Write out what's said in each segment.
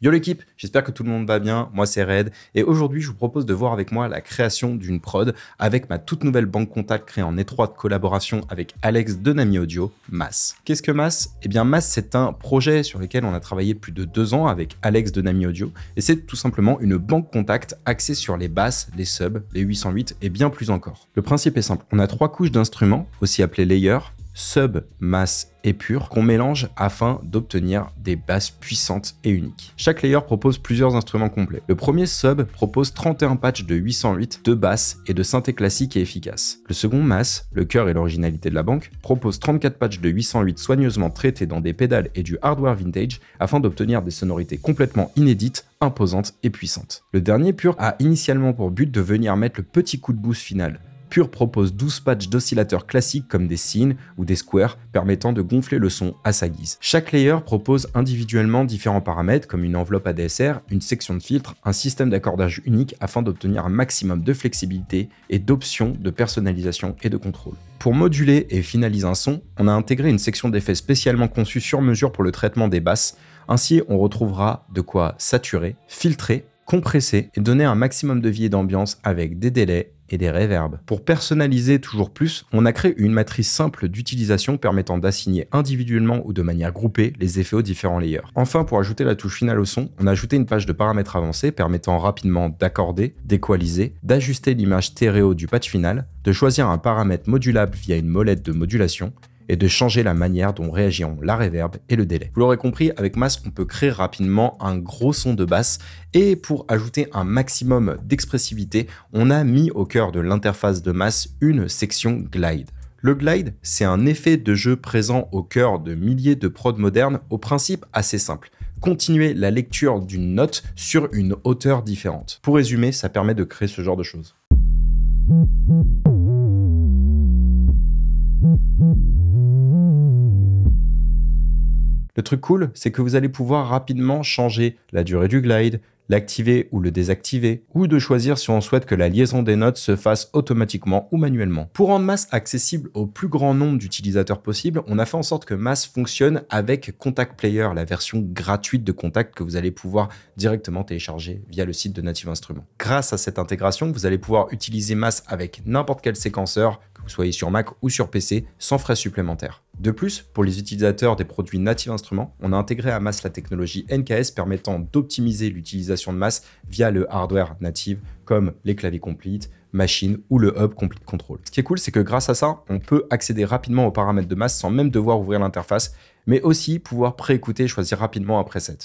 Yo l'équipe, j'espère que tout le monde va bien, moi c'est Red, et aujourd'hui je vous propose de voir avec moi la création d'une prod avec ma toute nouvelle banque contact créée en étroite collaboration avec Alex de Nami Audio, Mass. Qu'est-ce que Mass? Eh bien Mass c'est un projet sur lequel on a travaillé plus de 2 ans avec Alex de Nami Audio, et c'est tout simplement une banque contact axée sur les basses, les subs, les 808 et bien plus encore. Le principe est simple, on a 3 couches d'instruments, aussi appelées layers, sub, mass et pur, qu'on mélange afin d'obtenir des basses puissantes et uniques. Chaque layer propose plusieurs instruments complets. Le premier sub propose 31 patchs de 808, de basses et de synthé classique et efficace. Le second mass, le cœur et l'originalité de la banque, propose 34 patchs de 808 soigneusement traités dans des pédales et du hardware vintage afin d'obtenir des sonorités complètement inédites, imposantes et puissantes. Le dernier pur a initialement pour but de venir mettre le petit coup de boost final. Pure propose 12 patchs d'oscillateurs classiques comme des sines ou des squares permettant de gonfler le son à sa guise. Chaque layer propose individuellement différents paramètres comme une enveloppe ADSR, une section de filtre, un système d'accordage unique afin d'obtenir un maximum de flexibilité et d'options de personnalisation et de contrôle. Pour moduler et finaliser un son, on a intégré une section d'effets spécialement conçue sur mesure pour le traitement des basses. Ainsi, on retrouvera de quoi saturer, filtrer, compresser et donner un maximum de vie et d'ambiance avec des délais et des reverbs. Pour personnaliser toujours plus, on a créé une matrice simple d'utilisation permettant d'assigner individuellement ou de manière groupée les effets aux différents layers. Enfin, pour ajouter la touche finale au son, on a ajouté une page de paramètres avancés permettant rapidement d'accorder, d'équaliser, d'ajuster l'image stéréo du patch final, de choisir un paramètre modulable via une molette de modulation, et de changer la manière dont réagiront la reverb et le délai. Vous l'aurez compris, avec Mass, on peut créer rapidement un gros son de basse et pour ajouter un maximum d'expressivité, on a mis au cœur de l'interface de Mass une section glide. Le glide, c'est un effet de jeu présent au cœur de milliers de prods modernes au principe assez simple. Continuer la lecture d'une note sur une hauteur différente. Pour résumer, ça permet de créer ce genre de choses. Le truc cool, c'est que vous allez pouvoir rapidement changer la durée du glide, l'activer ou le désactiver, ou de choisir si on souhaite que la liaison des notes se fasse automatiquement ou manuellement. Pour rendre Mass accessible au plus grand nombre d'utilisateurs possible, on a fait en sorte que Mass fonctionne avec Contact Player, la version gratuite de Contact que vous allez pouvoir directement télécharger via le site de Native Instruments. Grâce à cette intégration, vous allez pouvoir utiliser Mass avec n'importe quel séquenceur, que vous soyez sur Mac ou sur PC, sans frais supplémentaires. De plus, pour les utilisateurs des produits Native Instruments, on a intégré à Mass la technologie NKS permettant d'optimiser l'utilisation de Mass via le hardware native comme les claviers complete, machine ou le hub complete control. Ce qui est cool, c'est que grâce à ça, on peut accéder rapidement aux paramètres de Mass sans même devoir ouvrir l'interface, mais aussi pouvoir préécouter et choisir rapidement un preset.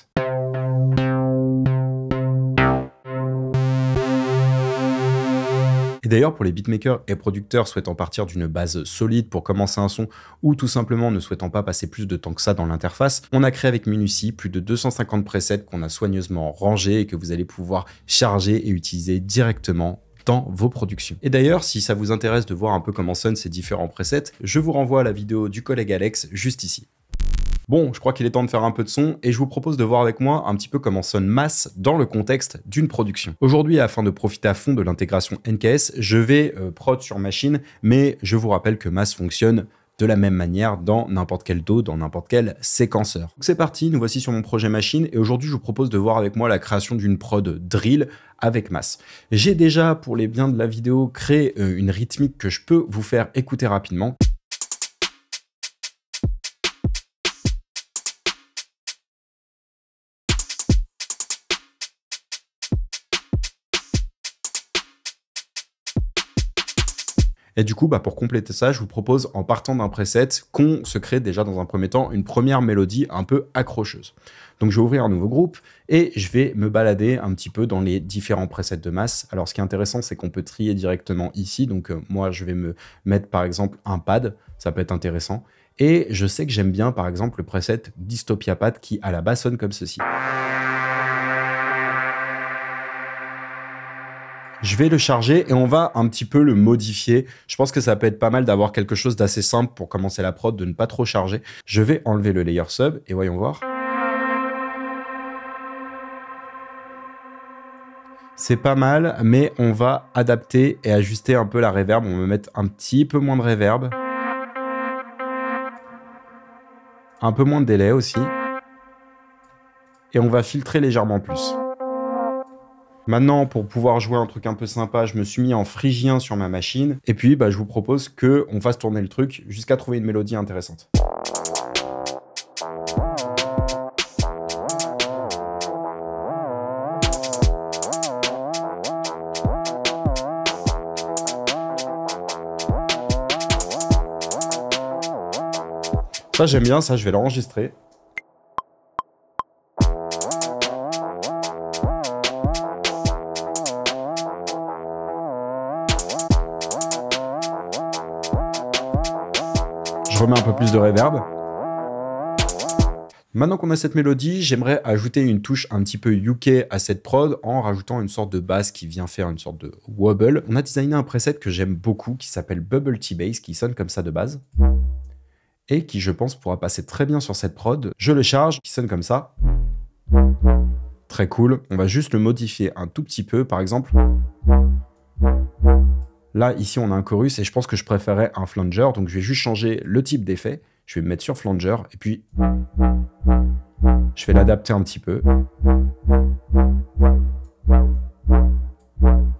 Et d'ailleurs, pour les beatmakers et producteurs souhaitant partir d'une base solide pour commencer un son ou tout simplement ne souhaitant pas passer plus de temps que ça dans l'interface, on a créé avec Minutie plus de 250 presets qu'on a soigneusement rangés et que vous allez pouvoir charger et utiliser directement dans vos productions. Et d'ailleurs, si ça vous intéresse de voir un peu comment sonnent ces différents presets, je vous renvoie à la vidéo du collègue Alex juste ici. Bon, je crois qu'il est temps de faire un peu de son et je vous propose de voir avec moi un petit peu comment sonne Mass dans le contexte d'une production. Aujourd'hui, afin de profiter à fond de l'intégration NKS, je vais prod sur machine, mais je vous rappelle que Mass fonctionne de la même manière dans n'importe quel DAW, dans n'importe quel séquenceur. Donc c'est parti, nous voici sur mon projet machine et aujourd'hui je vous propose de voir avec moi la création d'une prod drill avec Mass. J'ai déjà, pour les biens de la vidéo, créé une rythmique que je peux vous faire écouter rapidement. Et du coup, pour compléter ça, je vous propose, en partant d'un preset, qu'on se crée déjà dans un premier temps une première mélodie un peu accrocheuse. Donc je vais ouvrir un nouveau groupe et je vais me balader un petit peu dans les différents presets de Mass. Alors ce qui est intéressant, c'est qu'on peut trier directement ici. Donc moi, je vais me mettre par exemple un pad, ça peut être intéressant. Et je sais que j'aime bien par exemple le preset Dystopia Pad qui à la base sonne comme ceci. Je vais le charger et on va un petit peu le modifier. Je pense que ça peut être pas mal d'avoir quelque chose d'assez simple pour commencer la prod, de ne pas trop charger. Je vais enlever le layer sub et voyons voir. C'est pas mal, mais on va adapter et ajuster un peu la reverb. On va mettre un petit peu moins de reverb. Un peu moins de délai aussi. Et on va filtrer légèrement plus. Maintenant, pour pouvoir jouer un truc un peu sympa, je me suis mis en phrygien sur ma machine. Et puis, je vous propose qu'on fasse tourner le truc jusqu'à trouver une mélodie intéressante. Ça, j'aime bien, ça, je vais l'enregistrer. Je remets un peu plus de reverb. Maintenant qu'on a cette mélodie, j'aimerais ajouter une touche un petit peu UK à cette prod en rajoutant une sorte de basse qui vient faire une sorte de wobble. On a designé un preset que j'aime beaucoup qui s'appelle Bubble Tea Bass, qui sonne comme ça de base. Et qui, je pense, pourra passer très bien sur cette prod. Je le charge, qui sonne comme ça. Très cool. On va juste le modifier un tout petit peu, par exemple. Là, ici, on a un chorus et je pense que je préférais un flanger. Donc, je vais juste changer le type d'effet. Je vais me mettre sur flanger et puis je vais l'adapter un petit peu.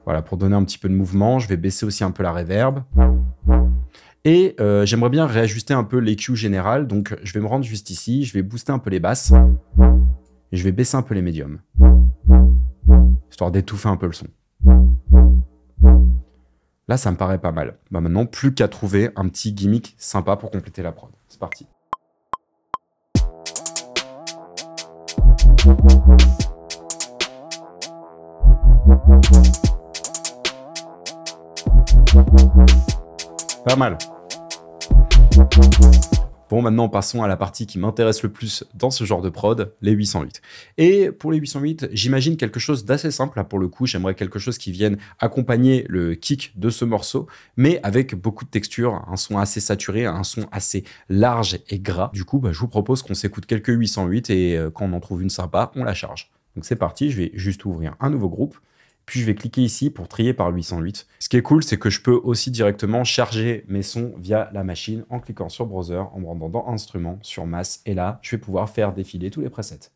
Voilà, pour donner un petit peu de mouvement. Je vais baisser aussi un peu la reverb. Et j'aimerais bien réajuster un peu l'EQ général, donc je vais me rendre juste ici, je vais booster un peu les basses, et je vais baisser un peu les médiums, histoire d'étouffer un peu le son. Là, ça me paraît pas mal. Maintenant, plus qu'à trouver un petit gimmick sympa pour compléter la prod. C'est parti. Pas mal. Bon, maintenant, passons à la partie qui m'intéresse le plus dans ce genre de prod, les 808. Et pour les 808, j'imagine quelque chose d'assez simple. Là, pour le coup, j'aimerais quelque chose qui vienne accompagner le kick de ce morceau, mais avec beaucoup de texture, un son assez saturé, un son assez large et gras. Du coup, je vous propose qu'on s'écoute quelques 808 et quand on en trouve une sympa, on la charge. Donc c'est parti, je vais juste ouvrir un nouveau groupe. Puis je vais cliquer ici pour trier par 808. Ce qui est cool, c'est que je peux aussi directement charger mes sons via la machine en cliquant sur Browser, en me rendant dans Instruments, sur Mass. Et là, je vais pouvoir faire défiler tous les presets.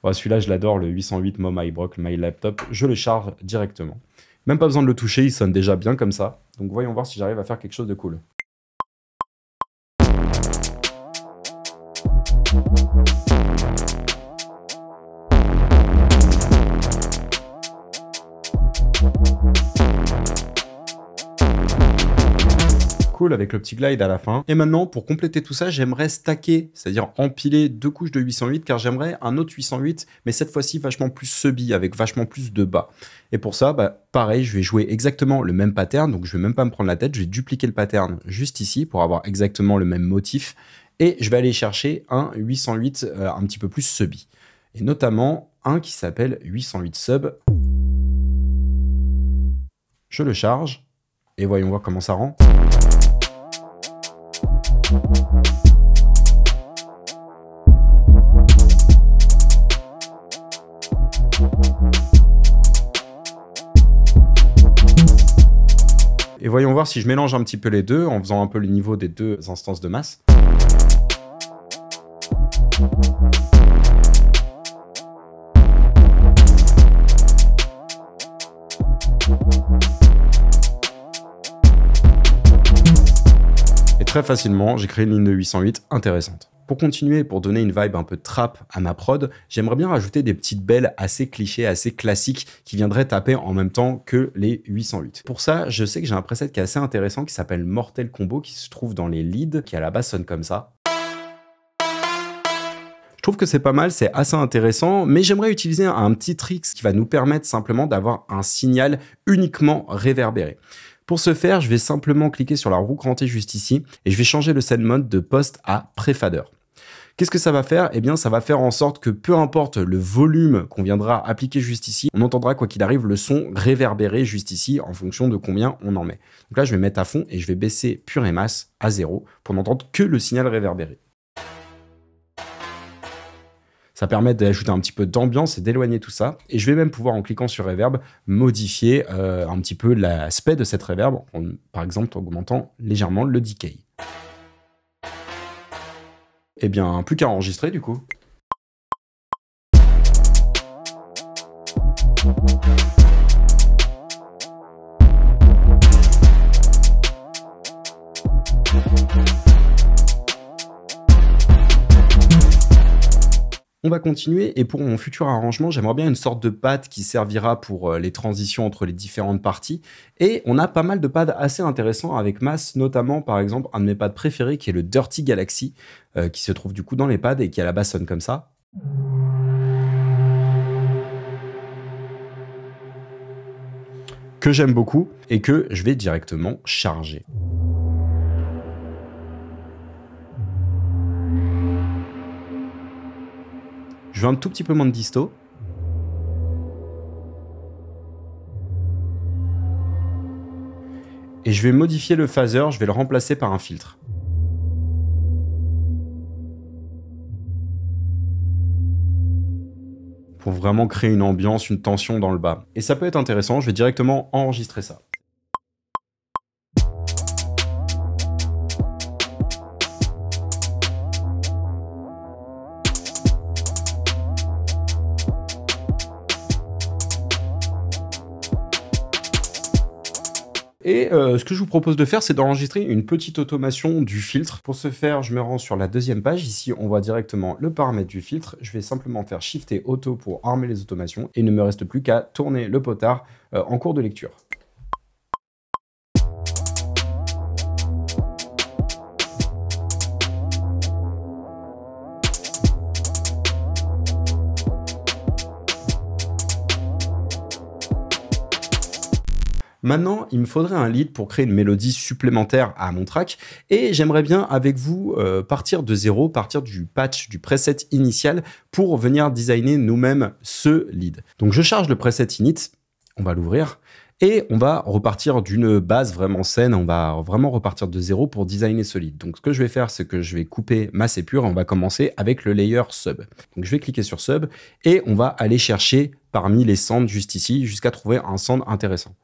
Bon, celui-là, je l'adore, le 808 Mom I Broke My Laptop. Je le charge directement. Même pas besoin de le toucher, il sonne déjà bien comme ça. Donc voyons voir si j'arrive à faire quelque chose de cool. Cool avec le petit glide à la fin. Et maintenant, pour compléter tout ça, j'aimerais stacker, c'est-à-dire empiler 2 couches de 808, car j'aimerais un autre 808, mais cette fois-ci vachement plus subby, avec vachement plus de bas. Et pour ça, pareil, je vais jouer exactement le même pattern, donc je vais même pas me prendre la tête, je vais dupliquer le pattern juste ici pour avoir exactement le même motif, et je vais aller chercher un 808 un petit peu plus subby. Et notamment un qui s'appelle 808 Sub. Je le charge, et voyons voir comment ça rend. Et voyons voir si je mélange un petit peu les deux en faisant un peu le niveau des deux instances de masse. Et très facilement, j'ai créé une ligne de 808 intéressante. Pour continuer, pour donner une vibe un peu trap à ma prod, j'aimerais bien rajouter des petites belles assez clichés, assez classiques qui viendraient taper en même temps que les 808. Pour ça, je sais que j'ai un preset qui est assez intéressant qui s'appelle Mortel Combo qui se trouve dans les leads, qui à la base sonne comme ça. Je trouve que c'est pas mal, c'est assez intéressant, mais j'aimerais utiliser un petit trick qui va nous permettre simplement d'avoir un signal uniquement réverbéré. Pour ce faire, je vais simplement cliquer sur la roue crantée juste ici et je vais changer le send mode de post à préfader. Qu'est-ce que ça va faire? Eh bien, ça va faire en sorte que peu importe le volume qu'on viendra appliquer juste ici, on entendra quoi qu'il arrive le son réverbéré juste ici en fonction de combien on en met. Donc là, je vais mettre à fond et je vais baisser pure et masse à 0 pour n'entendre que le signal réverbéré. Ça permet d'ajouter un petit peu d'ambiance et d'éloigner tout ça. Et je vais même pouvoir, en cliquant sur Reverb, modifier un petit peu l'aspect de cette reverb, par exemple en augmentant légèrement le decay. Eh bien, plus qu'à enregistrer du coup. On va continuer et pour mon futur arrangement, j'aimerais bien une sorte de pad qui servira pour les transitions entre les différentes parties. Et on a pas mal de pads assez intéressants avec Mass, notamment par exemple un de mes pads préférés qui est le Dirty Galaxy, qui se trouve du coup dans les pads et qui à la base sonne comme ça. Que j'aime beaucoup et que je vais directement charger. Je veux un tout petit peu moins de disto. Et je vais modifier le phaser, je vais le remplacer par un filtre. Pour vraiment créer une ambiance, une tension dans le bas. Et ça peut être intéressant, je vais directement enregistrer ça. Et ce que je vous propose de faire, c'est d'enregistrer une petite automation du filtre. Pour ce faire, je me rends sur la deuxième page. Ici, on voit directement le paramètre du filtre. Je vais simplement faire Shift et Auto pour armer les automations. Et il ne me reste plus qu'à tourner le potard en cours de lecture. Maintenant, il me faudrait un lead pour créer une mélodie supplémentaire à mon track et j'aimerais bien avec vous partir de zéro, partir du patch, du preset initial pour venir designer nous-mêmes ce lead. Donc je charge le preset init, on va l'ouvrir et on va repartir d'une base vraiment saine, on va vraiment repartir de zéro pour designer ce lead. Donc ce que je vais faire, c'est que je vais couper Mass et Pure et on va commencer avec le layer sub. Donc je vais cliquer sur sub et on va aller chercher parmi les sounds juste ici jusqu'à trouver un sound intéressant.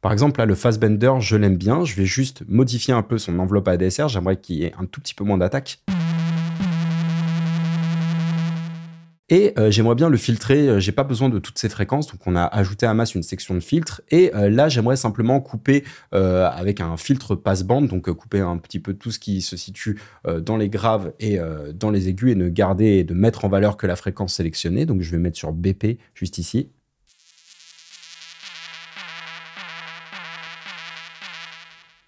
Par exemple, là, le Fassbender, je l'aime bien. Je vais juste modifier un peu son enveloppe ADSR. J'aimerais qu'il y ait un tout petit peu moins d'attaque. Et j'aimerais bien le filtrer. J'ai pas besoin de toutes ces fréquences. Donc, on a ajouté à Mass une section de filtre. Et là, j'aimerais simplement couper avec un filtre passband. Donc, couper un petit peu tout ce qui se situe dans les graves et dans les aigus et ne garder et de mettre en valeur que la fréquence sélectionnée. Donc, je vais mettre sur BP juste ici.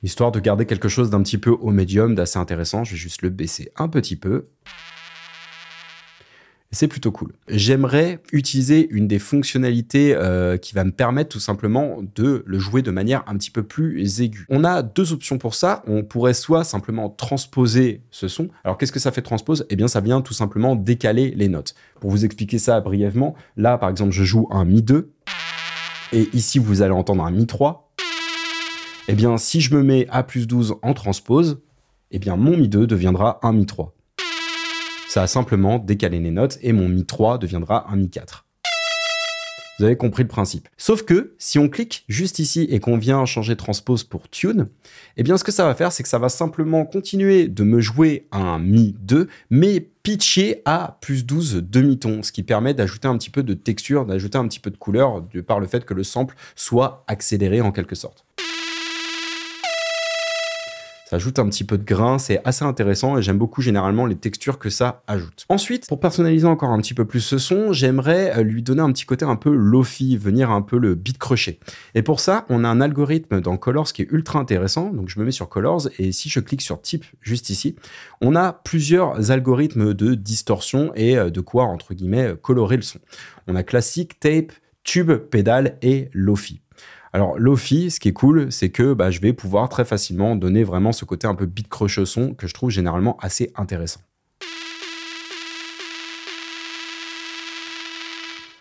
Histoire de garder quelque chose d'un petit peu au médium, d'assez intéressant. Je vais juste le baisser un petit peu. C'est plutôt cool. J'aimerais utiliser une des fonctionnalités qui va me permettre tout simplement de le jouer de manière un petit peu plus aiguë. On a deux options pour ça. On pourrait soit simplement transposer ce son. Alors qu'est-ce que ça fait transpose? Eh bien ça vient tout simplement décaler les notes. Pour vous expliquer ça brièvement, là par exemple je joue un Mi 2 et ici vous allez entendre un Mi 3. Eh bien, si je me mets à plus 12 en transpose, eh bien, mon Mi 2 deviendra un Mi 3. Ça a simplement décalé les notes et mon Mi 3 deviendra un Mi 4. Vous avez compris le principe. Sauf que, si on clique juste ici et qu'on vient changer transpose pour tune, eh bien, ce que ça va faire, c'est que ça va simplement continuer de me jouer un Mi 2, mais pitché à plus 12 demi-tons, ce qui permet d'ajouter un petit peu de texture, d'ajouter un petit peu de couleur, par le fait que le sample soit accéléré en quelque sorte. Ça ajoute un petit peu de grain, c'est assez intéressant et j'aime beaucoup généralement les textures que ça ajoute. Ensuite, pour personnaliser encore un petit peu plus ce son, j'aimerais lui donner un petit côté un peu lo-fi, venir un peu le beat crochet. Et pour ça, on a un algorithme dans Colors qui est ultra intéressant. Donc je me mets sur Colors et si je clique sur Type juste ici, on a plusieurs algorithmes de distorsion et de quoi, entre guillemets, colorer le son. On a classique, tape, tube, pédale et lo-fi. Alors, Lo-Fi, ce qui est cool, c'est que je vais pouvoir très facilement donner vraiment ce côté un peu beat crochet son que je trouve généralement assez intéressant.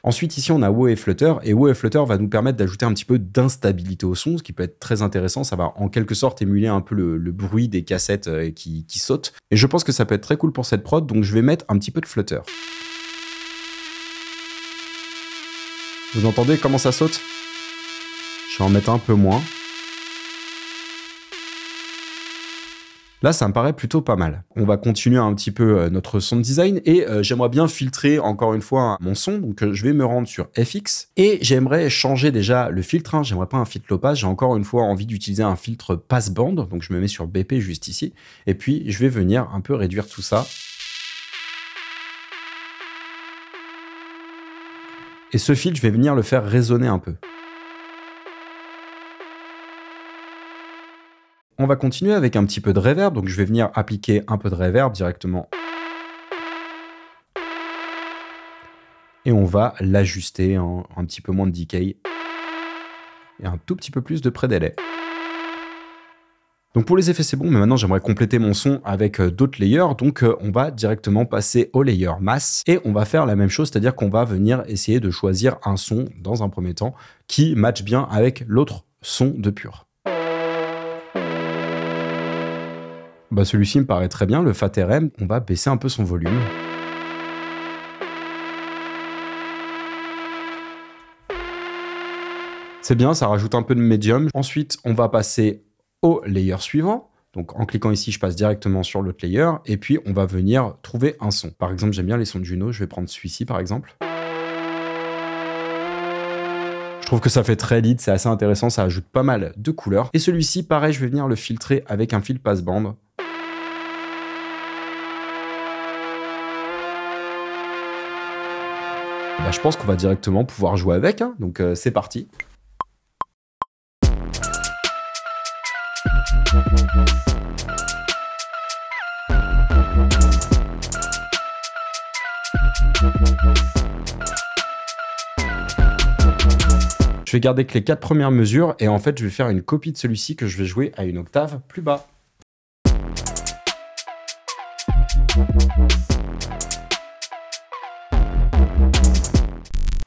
Ensuite, ici, on a Wow et Flutter. Et Wow et Flutter va nous permettre d'ajouter un petit peu d'instabilité au son, ce qui peut être très intéressant. Ça va en quelque sorte émuler un peu le bruit des cassettes qui sautent. Et je pense que ça peut être très cool pour cette prod, donc je vais mettre un petit peu de Flutter. Vous entendez comment ça saute? Je vais en mettre un peu moins. Là, ça me paraît plutôt pas mal. On va continuer un petit peu notre sound design et j'aimerais bien filtrer encore une fois mon son. Donc, je vais me rendre sur FX et j'aimerais changer déjà le filtre. Hein. J'aimerais pas un filtre low pass. J'ai encore une fois envie d'utiliser un filtre passband. Donc, je me mets sur BP juste ici. Et puis, je vais venir un peu réduire tout ça. Et ce filtre, je vais venir le faire résonner un peu. On va continuer avec un petit peu de reverb, donc je vais venir appliquer un peu de reverb directement. Et on va l'ajuster en un petit peu moins de decay. Et un tout petit peu plus de pré-délai. Donc pour les effets c'est bon, mais maintenant j'aimerais compléter mon son avec d'autres layers, donc on va directement passer au layer mass et on va faire la même chose, c'est-à-dire qu'on va venir essayer de choisir un son dans un premier temps qui matche bien avec l'autre son de pur. Bah celui-ci me paraît très bien, le Fat RM, on va baisser un peu son volume. C'est bien, ça rajoute un peu de médium. Ensuite, on va passer au layer suivant. Donc en cliquant ici, je passe directement sur l'autre layer et puis on va venir trouver un son. Par exemple, j'aime bien les sons de Juno, je vais prendre celui-ci par exemple. Je trouve que ça fait très lead, c'est assez intéressant, ça ajoute pas mal de couleurs. Et celui-ci, pareil, je vais venir le filtrer avec un fil passband. Bah, je pense qu'on va directement pouvoir jouer avec, hein. Donc c'est parti. Je vais garder que les 4 premières mesures et en fait je vais faire une copie de celui-ci que je vais jouer à une octave plus bas.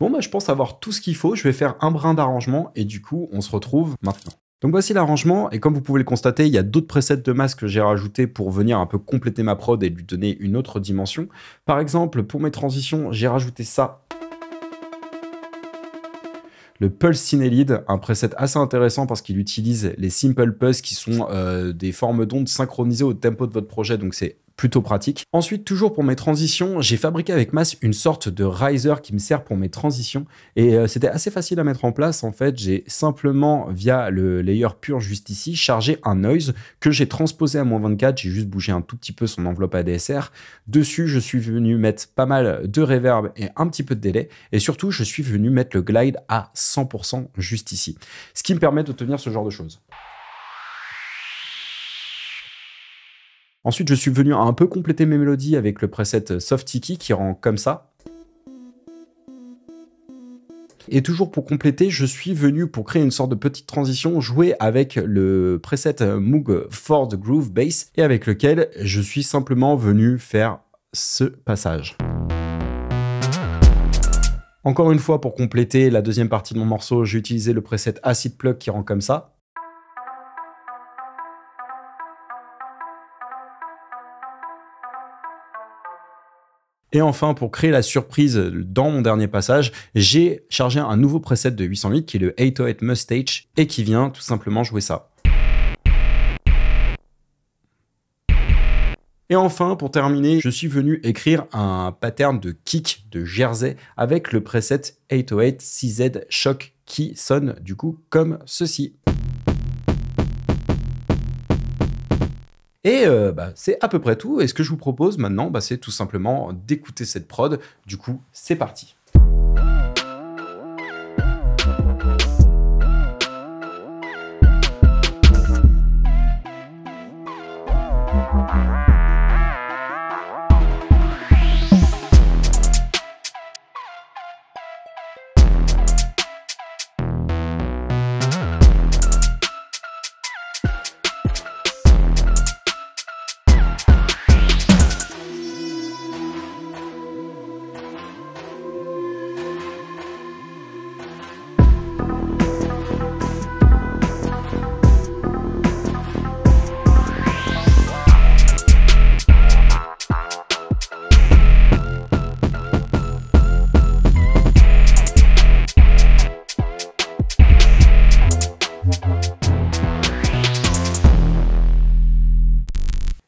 Bon bah je pense avoir tout ce qu'il faut, je vais faire un brin d'arrangement et du coup on se retrouve maintenant. Donc voici l'arrangement et comme vous pouvez le constater, il y a d'autres presets de masse que j'ai rajoutés pour venir un peu compléter ma prod et lui donner une autre dimension. Par exemple, pour mes transitions, j'ai rajouté ça. Le Pulse Cinelide, un preset assez intéressant parce qu'il utilise les Simple Pulse qui sont des formes d'ondes synchronisées au tempo de votre projet, donc c'est plutôt pratique. Ensuite, toujours pour mes transitions, j'ai fabriqué avec Mass une sorte de riser qui me sert pour mes transitions et c'était assez facile à mettre en place. En fait, j'ai simplement, via le layer pur juste ici, chargé un noise que j'ai transposé à -24. J'ai juste bougé un tout petit peu son enveloppe ADSR. Dessus, je suis venu mettre pas mal de reverb et un petit peu de délai et surtout, je suis venu mettre le glide à 100% juste ici. Ce qui me permet d'obtenir ce genre de choses. Ensuite, je suis venu un peu compléter mes mélodies avec le preset Soft Tiki qui rend comme ça. Et toujours pour compléter, je suis venu pour créer une sorte de petite transition, jouer avec le preset Moog for the Groove Bass et avec lequel je suis simplement venu faire ce passage. Encore une fois, pour compléter la deuxième partie de mon morceau, j'ai utilisé le preset Acid Plug qui rend comme ça. Et enfin, pour créer la surprise dans mon dernier passage, j'ai chargé un nouveau preset de 808 qui est le 808 Mustache et qui vient tout simplement jouer ça. Et enfin, pour terminer, je suis venu écrire un pattern de kick de Jersey avec le preset 808 CZ Shock qui sonne du coup comme ceci. Et c'est à peu près tout. Et ce que je vous propose maintenant, c'est tout simplement d'écouter cette prod. Du coup, c'est parti.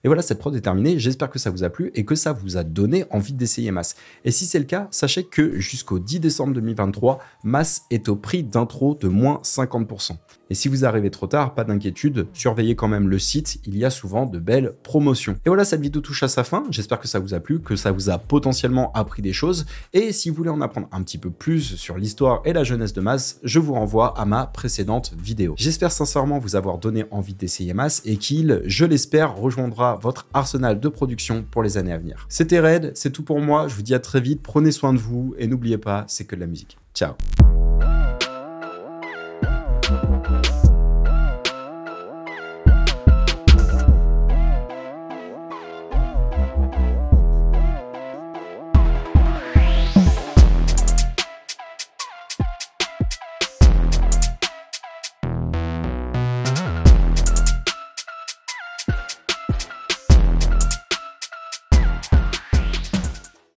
Et voilà, cette prod est terminée. J'espère que ça vous a plu et que ça vous a donné envie d'essayer Mass. Et si c'est le cas, sachez que jusqu'au 10 décembre 2023, Mass est au prix d'intro de moins 50%. Et si vous arrivez trop tard, pas d'inquiétude, surveillez quand même le site, il y a souvent de belles promotions. Et voilà, cette vidéo touche à sa fin, j'espère que ça vous a plu, que ça vous a potentiellement appris des choses, et si vous voulez en apprendre un petit peu plus sur l'histoire et la jeunesse de Mass, je vous renvoie à ma précédente vidéo. J'espère sincèrement vous avoir donné envie d'essayer Mass et qu'il, je l'espère, rejoindra votre arsenal de production pour les années à venir. C'était Red, c'est tout pour moi, je vous dis à très vite, prenez soin de vous, et n'oubliez pas, c'est que de la musique. Ciao.